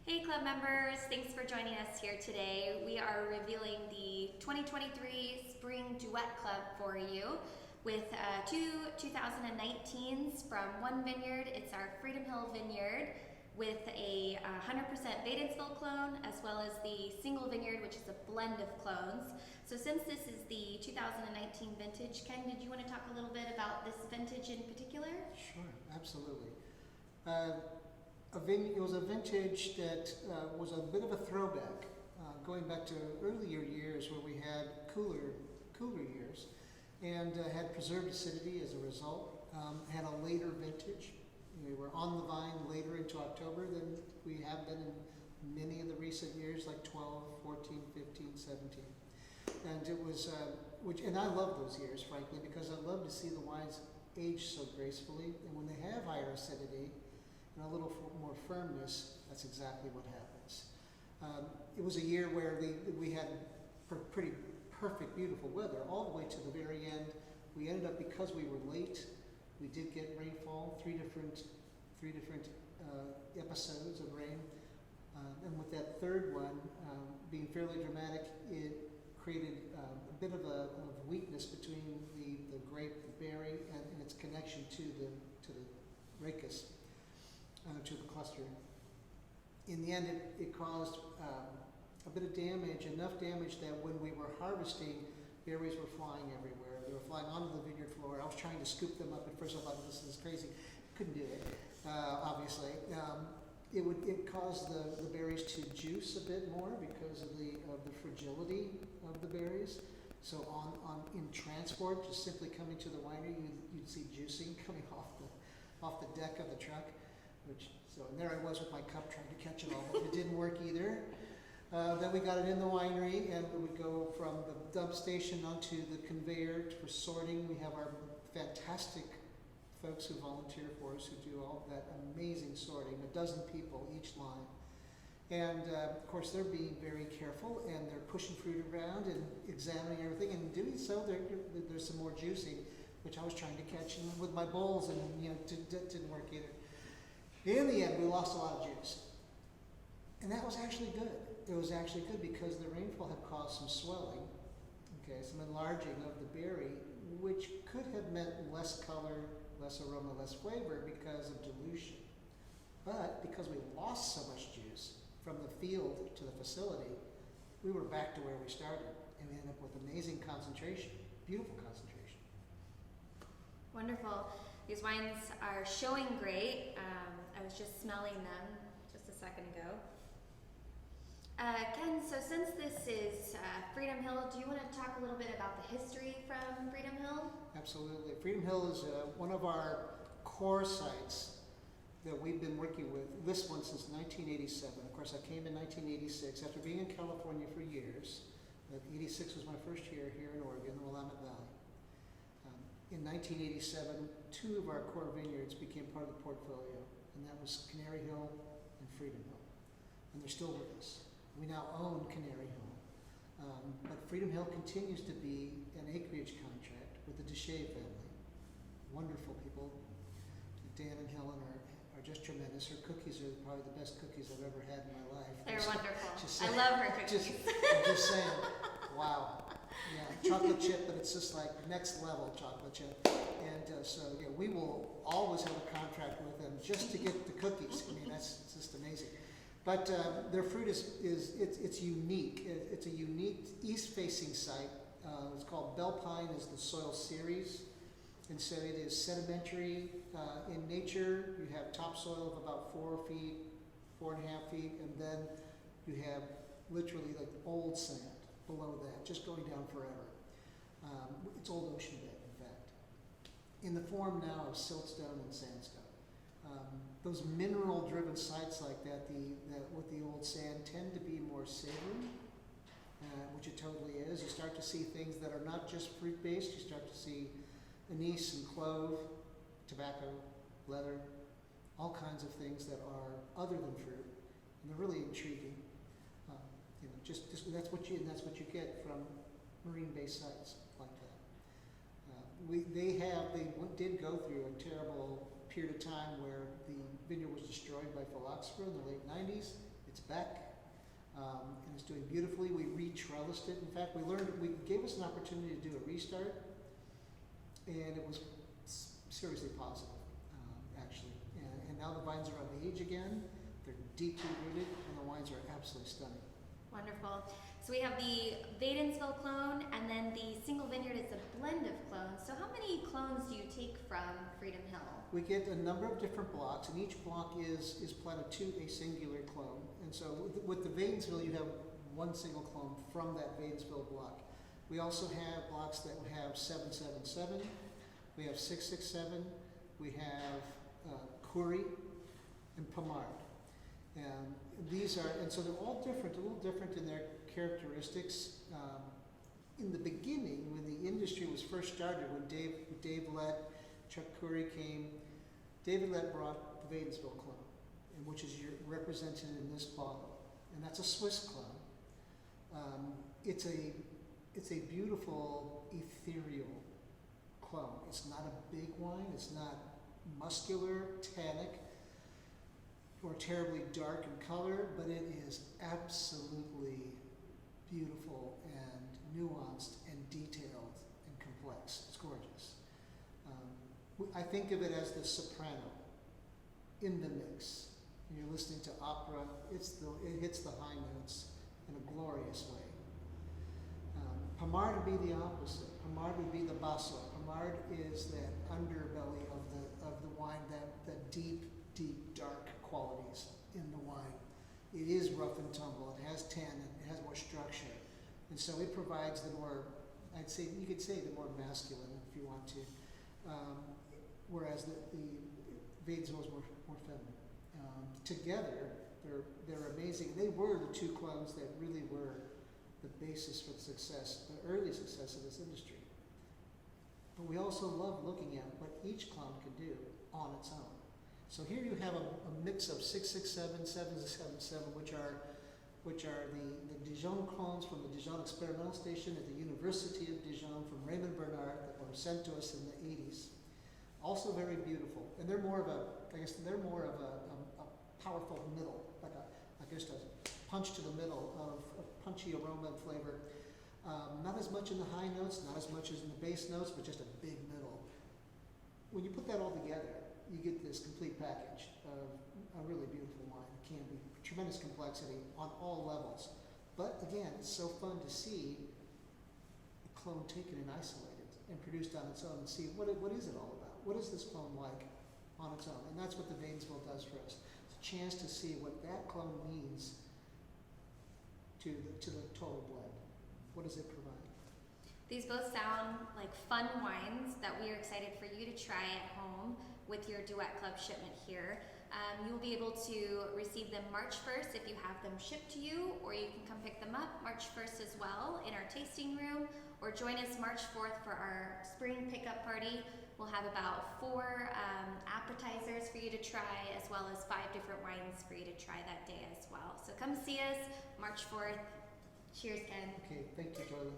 Hey club members, thanks for joining us here today. We are revealing the 2023 Spring Duet Club for you with two 2019s from one vineyard. It's our Freedom Hill Vineyard with a 100% Wadensville clone, as well as the single vineyard, which is a blend of clones. So since this is the 2019 vintage, Ken, did you want to talk a little bit about this vintage in particular? Sure, absolutely. It was a vintage that was a bit of a throwback, going back to earlier years where we had cooler years, and had preserved acidity as a result. Had a later vintage. We were on the vine later into October than we have been in many of the recent years, like 12, 14, 15, 17. And it was, and I love those years, frankly, because I love to see the wines age so gracefully, and when they have higher acidity and a little more firmness, that's exactly what happens. It was a year where we had pretty perfect, beautiful weather all the way to the very end. We ended up, because we were late, we did get rainfall, three different episodes of rain. And with that third one being fairly dramatic, it created a bit of a weakness between the grape, the berry, and its connection to the rachis, to the cluster. In the end, it caused a bit of damage, enough damage that when we were harvesting, berries were flying everywhere. They were flying onto the vineyard floor. I was trying to scoop them up. At first I thought, this is crazy. Couldn't do it, obviously. It caused the berries to juice a bit more because of the fragility of the berries. So in transport, just simply coming to the winery, you'd see juicing coming off the deck of the truck. And there I was with my cup trying to catch it all, but it didn't work either. Then we got it in the winery, and we would go from the dump station onto the conveyor for sorting. We have our fantastic folks who volunteer for us, who do all that amazing sorting, 12 people each line. And of course, they're being very careful, and they're pushing fruit around and examining everything. And in doing so, there's some more juicing, which I was trying to catch with my bowls, and didn't work either. In the end, we lost a lot of juice. And that was actually good. It was actually good because the rainfall had caused some swelling, some enlarging of the berry, which could have meant less color, less aroma, less flavor because of dilution. But because we lost so much juice from the field to the facility, we were back to where we started, and we ended up with amazing concentration, beautiful concentration. Wonderful. These wines are showing great. I was just smelling them just a second ago. Ken, so since this is Freedom Hill, do you want to talk a little bit about the history from Freedom Hill? Absolutely. Freedom Hill is one of our core sites that we've been working with, this one since 1987. Of course, I came in 1986 after being in California for years. 86 was my first year here in Oregon, the Willamette Valley. In 1987, two of our core vineyards became part of the portfolio, and that was Canary Hill and Freedom Hill. And they're still with us. We now own Canary Hill. But Freedom Hill continues to be an acreage contract with the Deshay family. Wonderful people. Dan and Helen are just tremendous. Her cookies are probably the best cookies I've ever had in my life. They're wonderful. I love her cookies. I'm just saying, wow. Yeah, chocolate chip, but it's just like next level chocolate chip. And we will always have a contract with them just to get the cookies. I mean, that's just amazing. But their fruit it's unique. It's a unique east-facing site. It's called Belpine is the soil series. And so it is sedimentary in nature. You have topsoil of about 4 feet, 4.5 feet, and then you have literally like old sand below that, just going down forever. It's old ocean bed, in fact, in the form now of siltstone and sandstone. Those mineral-driven sites like that, with the old sand, tend to be more savory, which it totally is. You start to see things that are not just fruit-based. You start to see anise and clove, tobacco, leather, all kinds of things that are other than fruit, and they're really intriguing. Just that's what you get from marine-based sites like that. They did go through a terrible period of time where the vineyard was destroyed by phylloxera in the late 90s. It's back, and it's doing beautifully. We re-trellised it. In fact, we gave us an opportunity to do a restart, and it was seriously positive, actually. And now the vines are of age again. They're deeply rooted, and the wines are absolutely stunning. Wonderful. So we have the Wadensville clone, and then the single vineyard is a blend of clones. So how many clones do you take from Freedom Hill? We get a number of different blocks, and each block is planted to a singular clone. And so with the Wadensville, you have one single clone from that Wadensville block. We also have blocks that have 777, we have 667, we have Curry, and Pomard. And so they're all different, a little different in their characteristics. In the beginning, when the industry was first started, when Dave Lett, Chuck Curry came, David Lett brought the Wadensville clone, which is represented in this bottle, and that's a Swiss clone. It's a beautiful, ethereal clone. It's not a big wine. It's not muscular, tannic, or terribly dark in color, but it is absolutely beautiful and nuanced and detailed and complex. It's gorgeous. I think of it as the soprano in the mix. When you're listening to opera, it hits the high notes in a glorious way. Pomard would be the opposite. Pomard would be the basso. Pomard is that underbelly of the wine, that deep, dark qualities in the wine. It is rough and tumble. It has tannin. It has more structure, and so it provides the more, you could say the more masculine, if you want to. Whereas the Wadensville is more feminine. Together, they're amazing. They were the two clones that really were the basis for the early success of this industry. But we also love looking at what each clone can do on its own. So here you have a mix of 667, 777, which are the Dijon clones from the Dijon Experimental Station at the University of Dijon from Raymond Bernard that were sent to us in the 80s. Also very beautiful, and they're more of a powerful middle, like just a punch to the middle of punchy aroma and flavor. Not as much in the high notes, not as much as in the base notes, but just a big middle. When you put that all together, you get this complete package of a really beautiful wine. It can be tremendous complexity on all levels. But again, it's so fun to see a clone taken and isolated and produced on its own and see what is it all about? What is this clone like on its own? And that's what the Wadensville does for us. It's a chance to see what that clone means to the total blend. What does it provide? These both sound like fun wines that we are excited for you to try at home with your Duet Club shipment here. You'll be able to receive them March 1st if you have them shipped to you, or you can come pick them up March 1st as well in our tasting room, or join us March 4th for our spring pickup party. We'll have about 4 appetizers for you to try, as well as 5 different wines for you to try that day as well. So come see us March 4th. Cheers, Ken. Okay, thank you, Jordan.